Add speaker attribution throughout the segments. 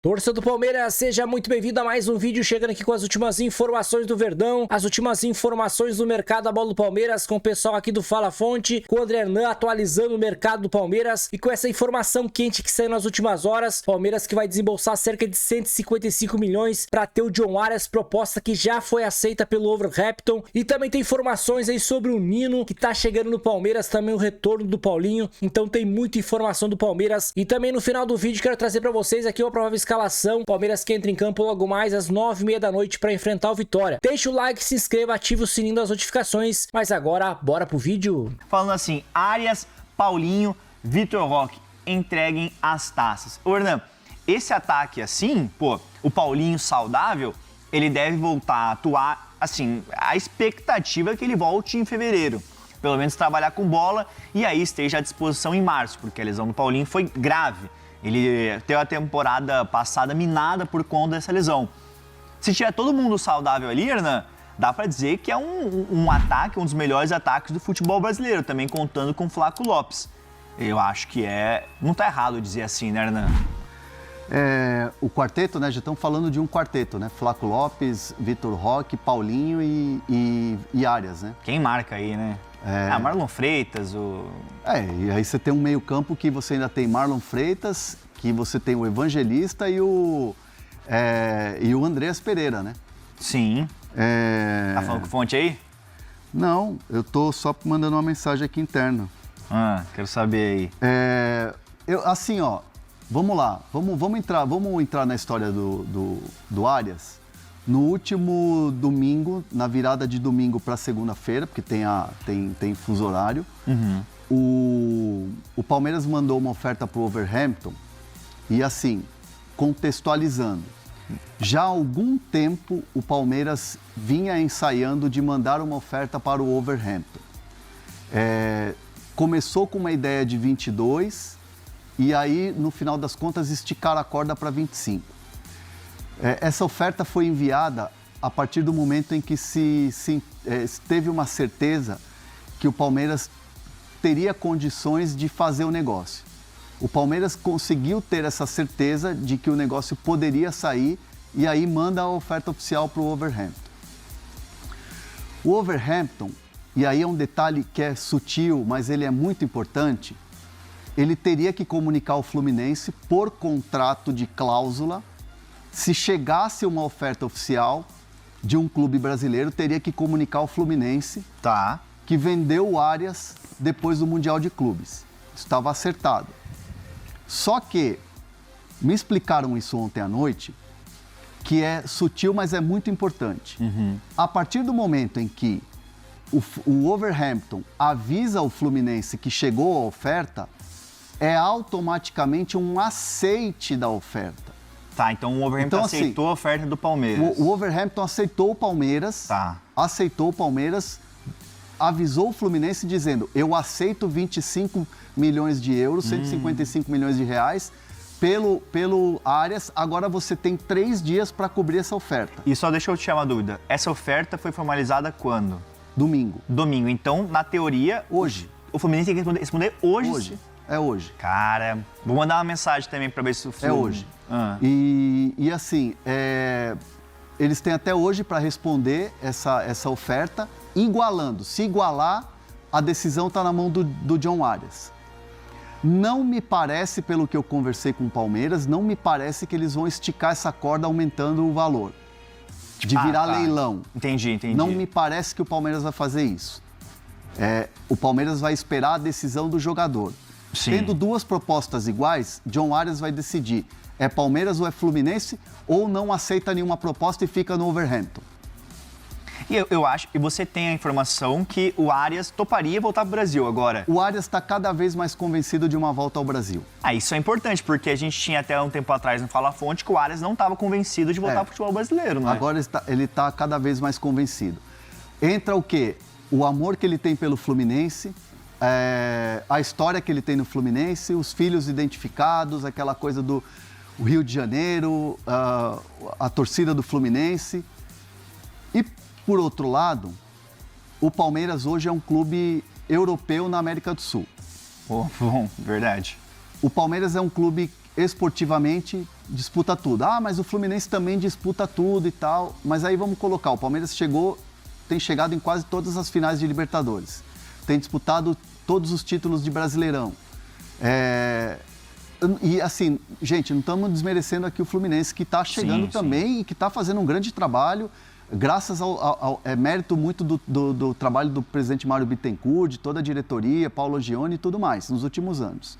Speaker 1: Torcedor do Palmeiras, seja muito bem-vindo a mais um vídeo, chegando aqui com as últimas informações do Verdão, as últimas informações do mercado da bola do Palmeiras, com o pessoal aqui do Fala Fonte, com o André Hernan atualizando o mercado do Palmeiras e com essa informação quente que saiu nas últimas horas, Palmeiras que vai desembolsar cerca de 155 milhões para ter o John Arias, proposta que já foi aceita pelo Wolverhampton, e também tem informações aí sobre o Nino, que tá chegando no Palmeiras, também o retorno do Paulinho, então tem muita informação do Palmeiras, e também no final do vídeo quero trazer para vocês aqui uma provável escalação, Palmeiras que entra em campo logo mais às 9h30 da noite para enfrentar o Vitória. Deixa o like, se inscreva, ative o sininho das notificações, mas agora bora pro vídeo.
Speaker 2: Falando assim, Arias, Paulinho, Vitor Roque, entreguem as taças. Ô Hernan, esse ataque assim, o Paulinho saudável, ele deve voltar a atuar, assim, a expectativa é que ele volte em fevereiro. Pelo menos trabalhar com bola e aí esteja à disposição em março, porque a lesão do Paulinho foi grave. Ele teve a temporada passada minada por conta dessa lesão. Se tiver todo mundo saudável ali, Hernan, dá pra dizer que é um ataque, um dos melhores ataques do futebol brasileiro, também contando com o Flaco Lopes. Eu acho que não tá errado dizer assim, né, Hernan?
Speaker 3: O quarteto, né? Já estamos falando de um quarteto, né? Flaco Lopes, Vitor Roque, Paulinho e Arias, né?
Speaker 2: Quem marca aí, né? Marlon Freitas,
Speaker 3: e aí você tem um meio-campo que você ainda tem Marlon Freitas, que você tem o Evangelista e o Andreas Pereira, né?
Speaker 2: Sim. Tá falando com fonte aí?
Speaker 3: Não, eu tô só mandando uma mensagem aqui interna.
Speaker 2: Quero saber aí.
Speaker 3: Vamos lá, vamos entrar na história do Arias. No último domingo, na virada de domingo para segunda-feira, porque tem fuso horário, o Palmeiras mandou uma oferta para o Wolverhampton e, assim, contextualizando, já há algum tempo o Palmeiras vinha ensaiando de mandar uma oferta para o Wolverhampton. Começou com uma ideia de 22 e aí, no final das contas, esticaram a corda para 25. Essa oferta foi enviada a partir do momento em que se teve uma certeza que o Palmeiras teria condições de fazer o negócio. O Palmeiras conseguiu ter essa certeza de que o negócio poderia sair e aí manda a oferta oficial para o Wolverhampton. O Wolverhampton, e aí é um detalhe que é sutil, mas ele é muito importante, ele teria que comunicar ao Fluminense por contrato de cláusula. Se chegasse uma oferta oficial de um clube brasileiro, teria que comunicar ao Fluminense que vendeu o Arias depois do Mundial de Clubes. Isso estava acertado. Só que me explicaram isso ontem à noite, que é sutil, mas é muito importante. A partir do momento em que o Wolverhampton avisa ao Fluminense que chegou a oferta, é automaticamente um aceite da oferta.
Speaker 2: Então o Wolverhampton aceitou a oferta do Palmeiras.
Speaker 3: O Wolverhampton aceitou o Palmeiras, avisou o Fluminense dizendo: eu aceito 25 milhões de euros, 155 milhões de reais, pelo Arias, agora você tem 3 dias para cobrir essa oferta.
Speaker 2: E só deixa eu te tirar uma dúvida, essa oferta foi formalizada quando?
Speaker 3: Domingo.
Speaker 2: Então, na teoria...
Speaker 3: Hoje.
Speaker 2: O Fluminense tem que responder hoje?
Speaker 3: Hoje. É hoje.
Speaker 2: Cara, vou mandar uma mensagem também para ver se o Fluminense...
Speaker 3: É hoje. E assim, eles têm até hoje para responder essa oferta, igualando. Se igualar, a decisão está na mão do John Arias. Não me parece, pelo que eu conversei com o Palmeiras, não me parece que eles vão esticar essa corda aumentando o valor. De virar leilão.
Speaker 2: Entendi.
Speaker 3: Não me parece que o Palmeiras vai fazer isso. O Palmeiras vai esperar a decisão do jogador. Sim. Tendo 2 propostas iguais, John Arias vai decidir: é Palmeiras ou é Fluminense, ou não aceita nenhuma proposta e fica no Wolverhampton.
Speaker 2: E eu acho, e você tem a informação que o Arias toparia voltar para o Brasil agora.
Speaker 3: O Arias está cada vez mais convencido de uma volta ao Brasil.
Speaker 2: Isso é importante, porque a gente tinha até um tempo atrás no Fala Fonte que o Arias não estava convencido de voltar para o futebol brasileiro, não é?
Speaker 3: Agora ele está cada vez mais convencido. Entra o quê? O amor que ele tem pelo Fluminense, a história que ele tem no Fluminense, os filhos identificados, aquela coisa do Rio de Janeiro, a torcida do Fluminense. E, por outro lado, o Palmeiras hoje é um clube europeu na América do Sul.
Speaker 2: Bom, verdade.
Speaker 3: O Palmeiras é um clube esportivamente disputa tudo. Ah, mas o Fluminense também disputa tudo e tal. Mas aí vamos colocar, o Palmeiras tem chegado em quase todas as finais de Libertadores. Tem disputado todos os títulos de Brasileirão. E assim, gente, não estamos desmerecendo aqui o Fluminense, que está chegando também e que está fazendo um grande trabalho, graças ao mérito muito do trabalho do presidente Mário Bittencourt, de toda a diretoria, Paulo Gione e tudo mais, nos últimos anos.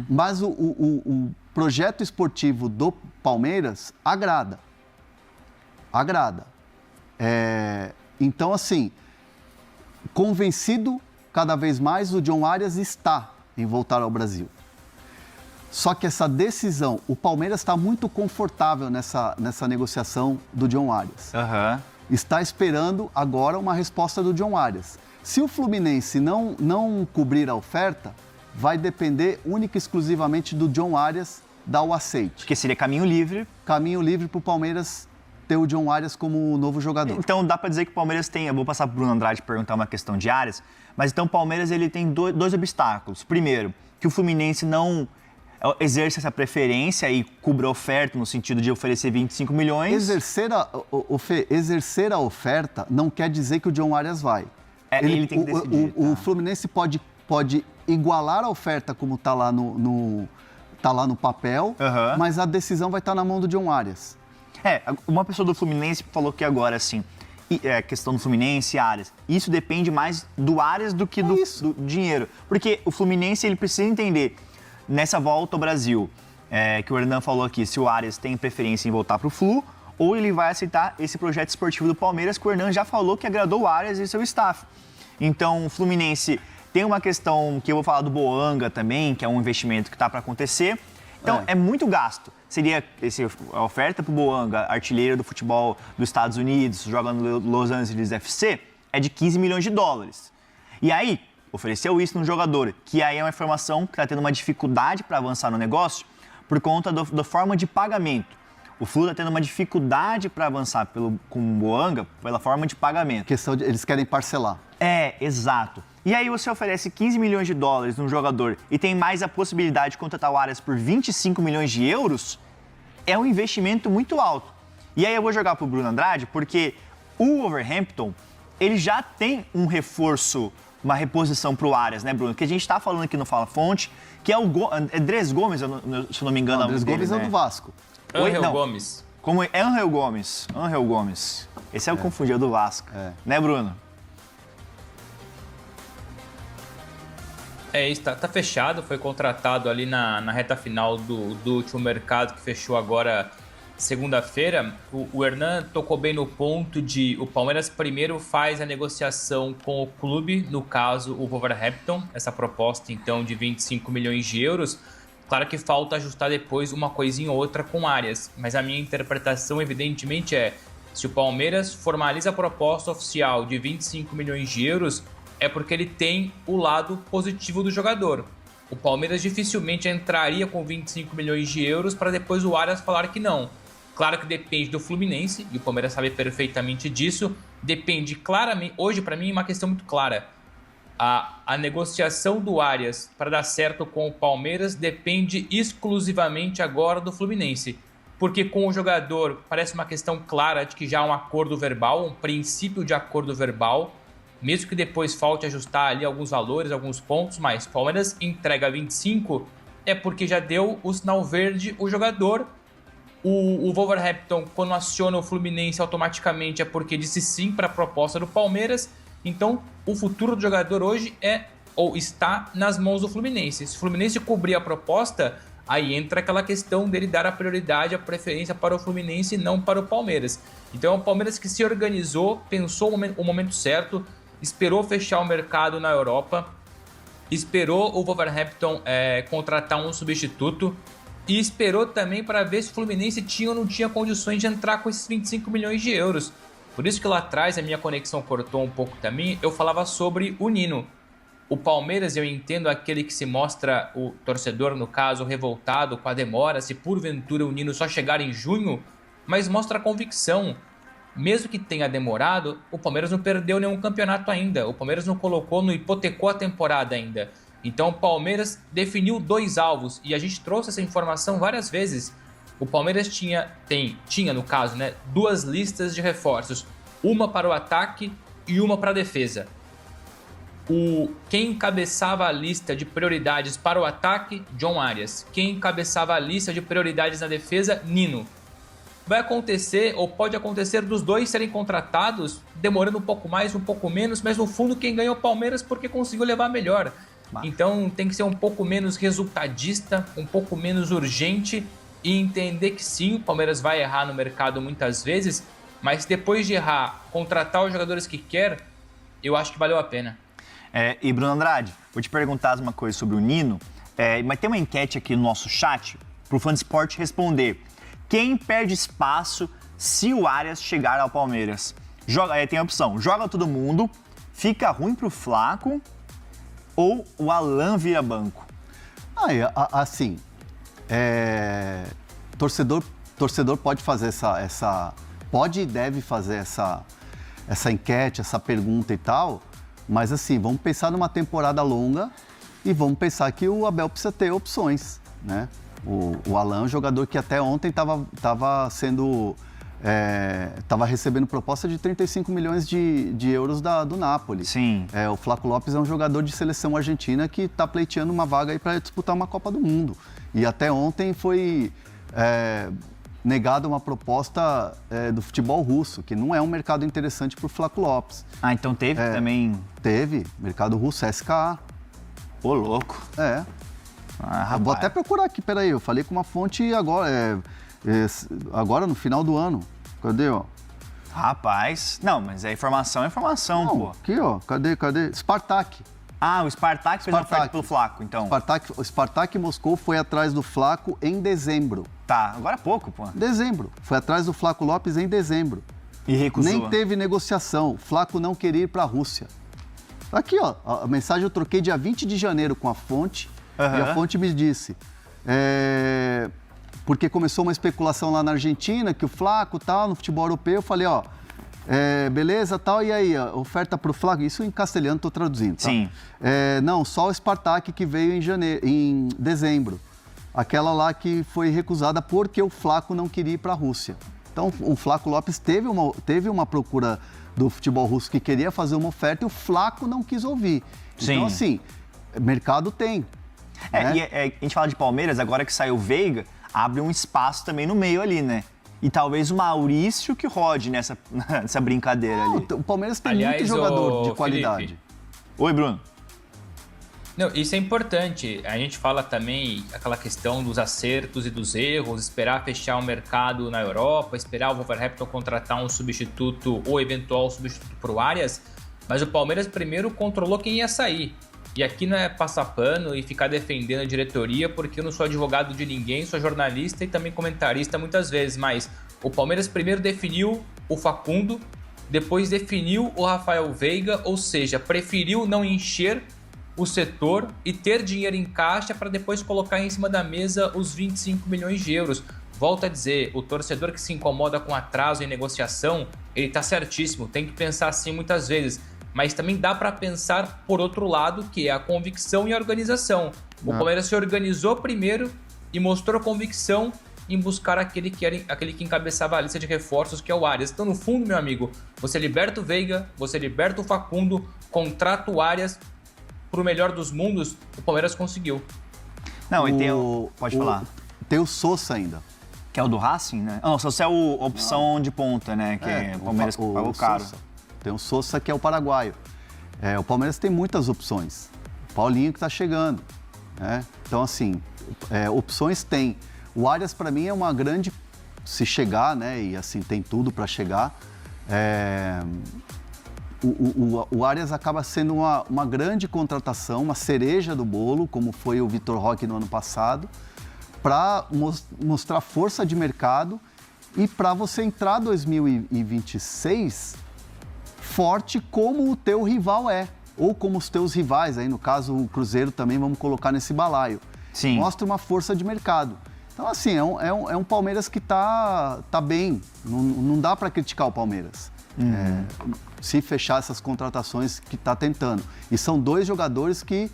Speaker 3: Mas o projeto esportivo do Palmeiras agrada. Então, assim, convencido cada vez mais, o John Arias está em voltar ao Brasil. Só que essa decisão, o Palmeiras está muito confortável nessa negociação do John Arias. Está esperando agora uma resposta do John Arias. Se o Fluminense não cobrir a oferta, vai depender única e exclusivamente do John Arias dar o aceite.
Speaker 2: Porque seria caminho livre.
Speaker 3: Caminho livre para o Palmeiras ter o John Arias como novo jogador.
Speaker 2: Então dá para dizer que o Palmeiras tem... Eu vou passar para o Bruno Andrade perguntar uma questão de Arias. Mas então o Palmeiras ele tem dois obstáculos. Primeiro, que o Fluminense não exerce essa preferência e cubra a oferta no sentido de oferecer 25 milhões.
Speaker 3: Exercer a oferta não quer dizer que o John Arias vai.
Speaker 2: Ele tem que decidir.
Speaker 3: O Fluminense pode igualar a oferta como está lá no papel, mas a decisão vai estar na mão do John Arias.
Speaker 2: Uma pessoa do Fluminense falou que agora, assim, questão do Fluminense e Arias, isso depende mais do Arias do que do dinheiro. Porque o Fluminense ele precisa entender, nessa volta ao Brasil, que o Hernan falou aqui, se o Arias tem preferência em voltar para o Flu, ou ele vai aceitar esse projeto esportivo do Palmeiras, que o Hernan já falou que agradou o Arias e seu staff. Então, o Fluminense tem uma questão que eu vou falar do Boanga também, que é um investimento que está para acontecer. Então, é muito gasto. Seria a oferta para o Boanga, artilheiro do futebol dos Estados Unidos, jogando no Los Angeles FC, é de 15 milhões de dólares. E aí, ofereceu isso no jogador, que aí é uma informação que está tendo uma dificuldade para avançar no negócio por conta da forma de pagamento. O Flu está tendo uma dificuldade para avançar com o Boanga pela forma de pagamento.
Speaker 3: Eles querem parcelar.
Speaker 2: Exato. E aí você oferece 15 milhões de dólares num jogador e tem mais a possibilidade de contratar o Arias por 25 milhões de euros, é um investimento muito alto. E aí eu vou jogar para o Bruno Andrade, porque o Wolverhampton, ele já tem um reforço, uma reposição para o Arias, né, Bruno? Que a gente está falando aqui no Fala Fonte, que é o Dres Gomes, se eu não me engano.
Speaker 3: Dres Gomes é o do Vasco.
Speaker 4: Angel Gomes.
Speaker 2: Como é Angel Gomes. Esse é o confundido do Vasco. Né, Bruno?
Speaker 4: Isso, tá fechado, foi contratado ali na reta final do último mercado, que fechou agora segunda-feira. O Hernan tocou bem no ponto de o Palmeiras primeiro faz a negociação com o clube, no caso o Wolverhampton, essa proposta então de 25 milhões de euros. Claro que falta ajustar depois uma coisinha ou outra com Arias, mas a minha interpretação evidentemente se o Palmeiras formaliza a proposta oficial de 25 milhões de euros, é porque ele tem o lado positivo do jogador. O Palmeiras dificilmente entraria com 25 milhões de euros para depois o Arias falar que não. Claro que depende do Fluminense, e o Palmeiras sabe perfeitamente disso. Depende claramente, hoje para mim é uma questão muito clara. A negociação do Arias para dar certo com o Palmeiras depende exclusivamente agora do Fluminense. Porque com o jogador parece uma questão clara de que já há um acordo verbal, um princípio de acordo verbal, mesmo que depois falte ajustar ali alguns valores, alguns pontos, mas o Palmeiras entrega 25 é porque já deu o sinal verde o jogador. O Wolverhampton, quando aciona o Fluminense automaticamente, é porque disse sim para a proposta do Palmeiras. Então, o futuro do jogador hoje está nas mãos do Fluminense. Se o Fluminense cobrir a proposta, aí entra aquela questão dele dar a prioridade, a preferência para o Fluminense e não para o Palmeiras. Então, é um Palmeiras que se organizou, pensou o momento certo, esperou fechar o mercado na Europa, esperou o Wolverhampton contratar um substituto e esperou também para ver se o Fluminense tinha ou não tinha condições de entrar com esses 25 milhões de euros. Por isso que lá atrás a minha conexão cortou um pouco também, eu falava sobre o Nino. O Palmeiras, eu entendo aquele que se mostra, o torcedor no caso, revoltado com a demora, se porventura o Nino só chegar em junho, mas mostra a convicção. Mesmo que tenha demorado, o Palmeiras não perdeu nenhum campeonato ainda. O Palmeiras não hipotecou a temporada ainda. Então o Palmeiras definiu 2 alvos e a gente trouxe essa informação várias vezes. O Palmeiras tinha no caso, né, 2 listas de reforços, uma para o ataque e uma para a defesa. Quem encabeçava a lista de prioridades para o ataque, John Arias. Quem encabeçava a lista de prioridades na defesa, Nino. Vai acontecer, ou pode acontecer, dos dois serem contratados, demorando um pouco mais, um pouco menos, mas no fundo quem ganhou é o Palmeiras porque conseguiu levar melhor. Então tem que ser um pouco menos resultadista, um pouco menos urgente e entender que sim, o Palmeiras vai errar no mercado muitas vezes, mas depois de errar, contratar os jogadores que quer, eu acho que valeu a pena.
Speaker 2: E Bruno Andrade, vou te perguntar uma coisa sobre o Nino, mas tem uma enquete aqui no nosso chat para o Fã de Esporte responder. Quem perde espaço se o Arias chegar ao Palmeiras? Tem a opção, joga todo mundo, fica ruim pro Flaco ou o Alan vira banco?
Speaker 3: Assim, torcedor pode fazer pode e deve fazer essa enquete, essa pergunta e tal, mas assim, vamos pensar numa temporada longa e vamos pensar que o Abel precisa ter opções, né? O Alan, um jogador que até ontem estava recebendo proposta de 35 milhões de euros do Napoli.
Speaker 2: Sim.
Speaker 3: O Flaco Lopes é um jogador de seleção argentina que está pleiteando uma vaga aí para disputar uma Copa do Mundo. E até ontem foi negada uma proposta do futebol russo, que não é um mercado interessante para o Flaco Lopes.
Speaker 2: Então teve também?
Speaker 3: Teve, mercado russo, SKA.
Speaker 2: Ô, louco.
Speaker 3: Vou até procurar aqui, peraí, eu falei com uma fonte agora, agora no final do ano. Cadê, ó?
Speaker 2: Rapaz, não, mas a informação é informação,
Speaker 3: não,
Speaker 2: pô.
Speaker 3: Aqui, ó, cadê? Spartak.
Speaker 2: O Spartak fez uma oferta pelo Flaco, então.
Speaker 3: O Spartak Moscou foi atrás do Flaco em dezembro.
Speaker 2: Tá, agora há pouco, pô.
Speaker 3: Dezembro. Foi atrás do Flaco Lopes em dezembro.
Speaker 2: E recusou.
Speaker 3: Nem teve negociação. O Flaco não queria ir para a Rússia. Aqui, ó, a mensagem eu troquei dia 20 de janeiro com a fonte. E a fonte me disse, porque começou uma especulação lá na Argentina, que o Flaco tal, no futebol europeu, eu falei, ó, beleza, tal, e aí, a oferta pro Flaco, isso em castelhano, tô traduzindo, tá?
Speaker 2: Sim.
Speaker 3: Não, só o Spartak que veio em dezembro, aquela lá que foi recusada porque o Flaco não queria ir para a Rússia. Então, o Flaco Lopes teve uma procura do futebol russo que queria fazer uma oferta e o Flaco não quis ouvir.
Speaker 2: Sim.
Speaker 3: Então, assim, mercado tem.
Speaker 2: E a gente fala de Palmeiras, agora que saiu o Veiga, abre um espaço também no meio ali, né? E talvez o Maurício que rode nessa brincadeira ali.
Speaker 3: O Palmeiras tem muito jogador de qualidade.
Speaker 4: Felipe.
Speaker 2: Oi, Bruno.
Speaker 4: Não, isso é importante. A gente fala também aquela questão dos acertos e dos erros, esperar fechar o mercado na Europa, esperar o Wolverhampton contratar um substituto ou eventual substituto para o Arias, mas o Palmeiras primeiro controlou quem ia sair. E aqui não é passar pano e ficar defendendo a diretoria, porque eu não sou advogado de ninguém, sou jornalista e também comentarista muitas vezes, mas o Palmeiras primeiro definiu o Facundo, depois definiu o Rafael Veiga, ou seja, preferiu não encher o setor e ter dinheiro em caixa para depois colocar em cima da mesa os 25 milhões de euros. Volto a dizer, o torcedor que se incomoda com atraso em negociação, ele está certíssimo, tem que pensar assim muitas vezes. Mas também dá para pensar por outro lado, que é a convicção e a organização. O Palmeiras se organizou primeiro e mostrou convicção em buscar aquele que encabeçava a lista de reforços, que é o Arias. Então, no fundo, meu amigo, você liberta o Veiga, você liberta o Facundo, contrata o Arias, pro melhor dos mundos, o Palmeiras conseguiu.
Speaker 2: Não, e tem pode falar.
Speaker 3: Tem o Sousa ainda.
Speaker 2: Que é o do Racing, né? Não, o Sousa é a opção de ponta, né? Que o Palmeiras pagou caro.
Speaker 3: Tem o Sousa, que é o paraguaio. O Palmeiras tem muitas opções. O Paulinho que está chegando. Né? Então, assim, opções tem. O Arias, para mim, é uma grande... Se chegar, né? E, assim, tem tudo para chegar. O Arias acaba sendo uma grande contratação, uma cereja do bolo, como foi o Vitor Roque no ano passado, para mostrar força de mercado e para você entrar 2026... forte como o teu rival ou como os teus rivais, aí no caso o Cruzeiro também vamos colocar nesse balaio.
Speaker 2: Sim.
Speaker 3: Mostra uma força de mercado. Então assim, é um Palmeiras que tá bem, não dá para criticar o Palmeiras. Se fechar essas contratações que tá tentando. E são dois jogadores que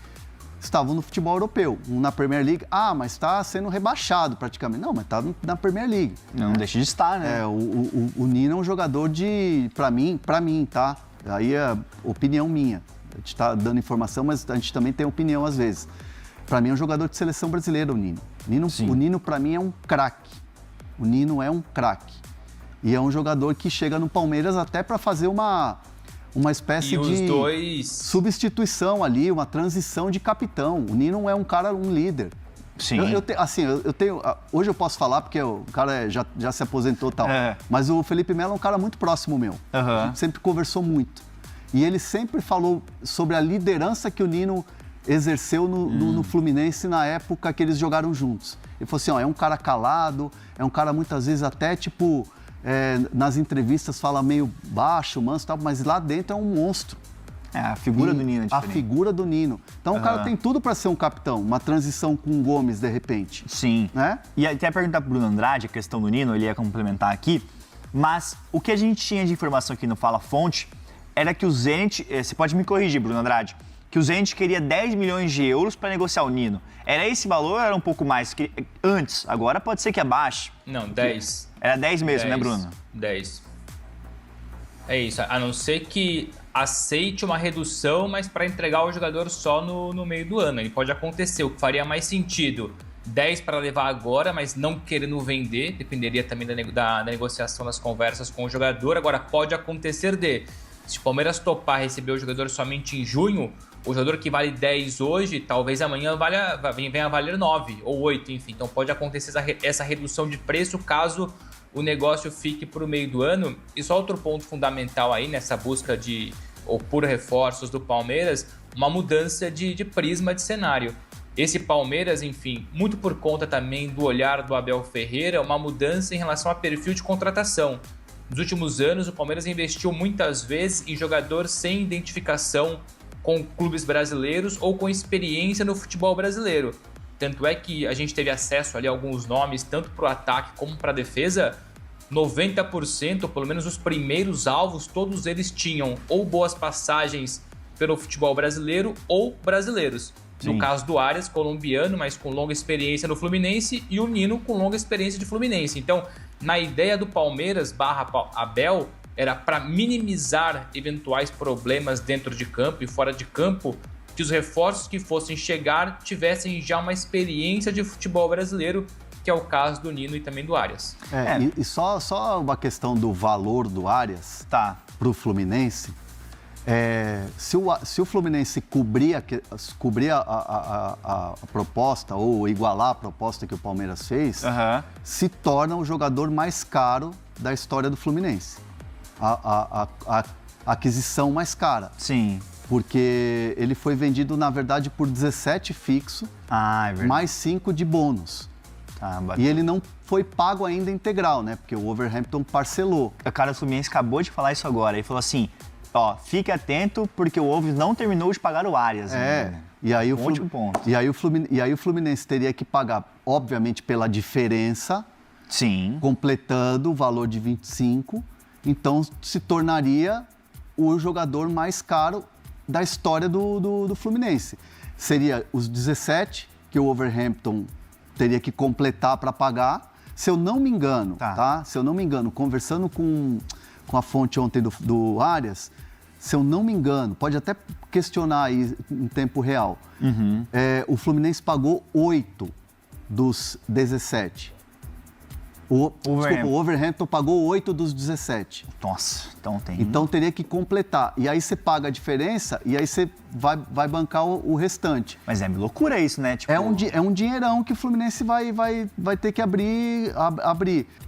Speaker 3: estavam no futebol europeu. Um na Premier League, mas está sendo rebaixado praticamente. Não, mas está na Premier League.
Speaker 2: Não deixa de estar, né?
Speaker 3: O Nino é um jogador para mim, tá? Aí é opinião minha. A gente está dando informação, mas a gente também tem opinião às vezes. Para mim é um jogador de seleção brasileira, o Nino. O Nino para mim é um craque. O Nino é um craque. E é um jogador que chega no Palmeiras até para fazer uma espécie de substituição ali, uma transição de capitão. O Nino é um líder.
Speaker 2: Sim.
Speaker 3: Hoje eu posso falar porque o cara já se aposentou e tal. Mas o Felipe Melo é um cara muito próximo meu. A gente sempre conversou muito. E ele sempre falou sobre a liderança que o Nino exerceu no Fluminense na época que eles jogaram juntos. Ele falou assim, é um cara calado, é um cara muitas vezes até nas entrevistas fala meio baixo, manso e tal, mas lá dentro é um monstro.
Speaker 2: A figura do Nino é diferente.
Speaker 3: A figura do Nino. Então o cara tem tudo para ser um capitão, uma transição com o Gomes de repente.
Speaker 2: Sim.
Speaker 3: Né?
Speaker 2: E até perguntar pro Bruno Andrade a questão do Nino, ele ia complementar aqui, mas o que a gente tinha de informação aqui no Fala Fonte era que o Zenit, você pode me corrigir, Bruno Andrade, que o Zenit queria 10 milhões de euros para negociar o Nino. Era esse valor ou era um pouco mais? Antes, agora pode ser que abaixe.
Speaker 4: Não, 10.
Speaker 2: Era 10 mesmo,
Speaker 4: 10,
Speaker 2: né, Bruno?
Speaker 4: 10. É isso, a não ser que aceite uma redução, mas para entregar o jogador só no meio do ano. Aí pode acontecer, o que faria mais sentido. 10 para levar agora, mas não querendo vender, dependeria também da negociação das conversas com o jogador. Agora, pode acontecer se o Palmeiras topar receber o jogador somente em junho, o jogador que vale 10 hoje, talvez amanhã venha a valer 9 ou 8, enfim. Então pode acontecer essa redução de preço caso o negócio fique para o meio do ano. E só outro ponto fundamental aí nessa busca por reforços do Palmeiras, uma mudança de prisma de cenário. Esse Palmeiras, enfim, muito por conta também do olhar do Abel Ferreira, uma mudança em relação a perfil de contratação. Nos últimos anos, o Palmeiras investiu muitas vezes em jogador sem identificação com clubes brasileiros ou com experiência no futebol brasileiro. Tanto é que a gente teve acesso ali a alguns nomes, tanto para o ataque como para a defesa. 90%, ou pelo menos os primeiros alvos, todos eles tinham ou boas passagens pelo futebol brasileiro ou brasileiros. Sim. No caso do Arias, colombiano, mas com longa experiência no Fluminense, e o Nino com longa experiência de Fluminense. Então, na ideia do Palmeiras / Abel, era para minimizar eventuais problemas dentro de campo e fora de campo, que os reforços que fossem chegar tivessem já uma experiência de futebol brasileiro, que é o caso do Nino e também do Arias.
Speaker 3: E só uma questão do valor do Arias para o Fluminense. Se o Fluminense cobrir a proposta ou igualar a proposta que o Palmeiras fez, se torna o jogador mais caro da história do Fluminense. A aquisição mais cara.
Speaker 2: Sim.
Speaker 3: Porque ele foi vendido, na verdade, por 17 fixo, mais 5 de bônus. E ele não foi pago ainda integral, né? Porque o Wolverhampton parcelou.
Speaker 2: O cara do Fluminense acabou de falar isso agora. Ele falou assim, fique atento porque o Wolves não terminou de pagar o Arias.
Speaker 3: E aí o Fluminense teria que pagar, obviamente, pela diferença.
Speaker 2: Sim.
Speaker 3: Completando o valor de 25. Então, se tornaria o jogador mais caro da história do Fluminense. Seria os 17 que o Wolverhampton teria que completar para pagar. Se eu não me engano, Se eu não me engano, conversando com a fonte ontem do Arias, se eu não me engano, pode até questionar aí em tempo real, o Fluminense pagou 8 dos 17. O Wolverhampton pagou 8 dos 17.
Speaker 2: Nossa, então tem...
Speaker 3: Então teria que completar. E aí você paga a diferença e aí você vai bancar o restante.
Speaker 2: Mas é loucura isso, né? Tipo...
Speaker 3: É um dinheirão que o Fluminense vai ter que abrir.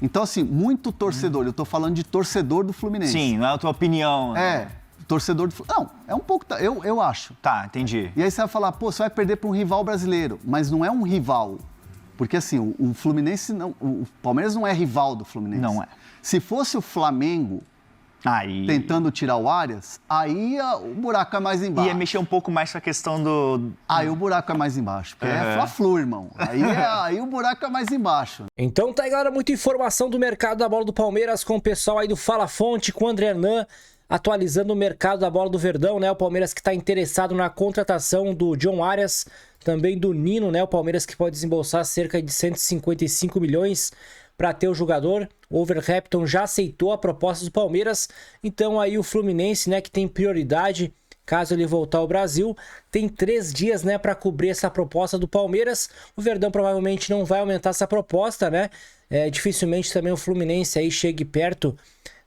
Speaker 3: Então, assim, muito torcedor. Eu tô falando de torcedor do Fluminense.
Speaker 2: Sim, não é a tua opinião.
Speaker 3: Torcedor do Fluminense. Não, é um pouco... Eu acho.
Speaker 2: Tá, entendi.
Speaker 3: E aí você vai falar, você vai perder para um rival brasileiro. Mas não é um rival. Porque, assim, o Fluminense não... O Palmeiras não é rival do Fluminense.
Speaker 2: Não é.
Speaker 3: Se fosse o Flamengo tentando tirar o Arias, aí o buraco é mais embaixo.
Speaker 2: Ia mexer um pouco mais com a questão do...
Speaker 3: Aí o buraco é mais embaixo. Porque é Fla-Flu, irmão. Aí o buraco é mais embaixo.
Speaker 1: Então tá aí, galera, muita informação do mercado da bola do Palmeiras com o pessoal aí do Fala Fonte, com o André Hernan. atualizando o mercado da bola do Verdão, né? O Palmeiras que está interessado na contratação do John Arias, também do Nino, né? O Palmeiras que pode desembolsar cerca de 155 milhões para ter o jogador. O Wolverhampton já aceitou a proposta do Palmeiras, então aí o Fluminense, né, que tem prioridade caso ele voltar ao Brasil, tem 3 dias, né, para cobrir essa proposta do Palmeiras. O Verdão provavelmente não vai aumentar essa proposta, né? Dificilmente também o Fluminense aí chegue perto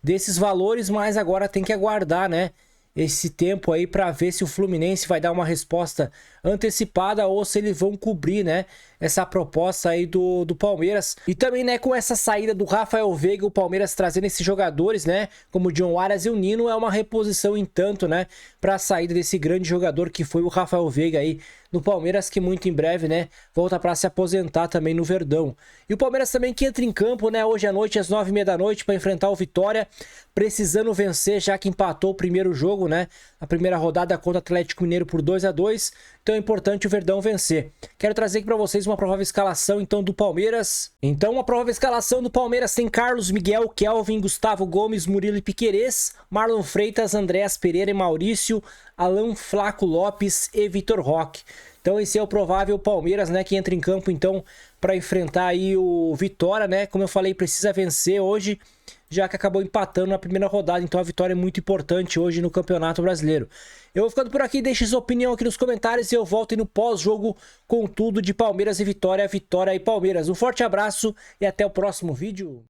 Speaker 1: desses valores, mas agora tem que aguardar, né, esse tempo aí para ver se o Fluminense vai dar uma resposta antecipada ou se eles vão cobrir, né, essa proposta aí do Palmeiras. E também, né, com essa saída do Rafael Veiga, o Palmeiras trazendo esses jogadores, né, como o John Arias e o Nino, é uma reposição em tanto, né, para a saída desse grande jogador que foi o Rafael Veiga aí no Palmeiras, que muito em breve, né, volta para se aposentar também no Verdão. E o Palmeiras também que entra em campo, né, hoje à noite às 9h30 da noite para enfrentar o Vitória, precisando vencer, já que empatou o primeiro jogo, né, a primeira rodada contra o Atlético Mineiro por 2-2. Então é importante o Verdão vencer. Quero trazer aqui para vocês uma provável escalação então do Palmeiras. Então uma provável escalação do Palmeiras tem Carlos, Miguel, Kelvin, Gustavo Gomes, Murilo e Piquerez, Marlon Freitas, Andréas Pereira e Maurício, Alan, Flaco Lopes e Vitor Roque. Então esse é o provável Palmeiras, né, que entra em campo então para enfrentar aí o Vitória, né? Como eu falei, precisa vencer hoje, já que acabou empatando na primeira rodada, então a vitória é muito importante hoje no Campeonato Brasileiro. Eu vou ficando por aqui, deixe sua opinião aqui nos comentários e eu volto no pós-jogo com tudo de Palmeiras e Vitória, Vitória e Palmeiras. Um forte abraço e até o próximo vídeo.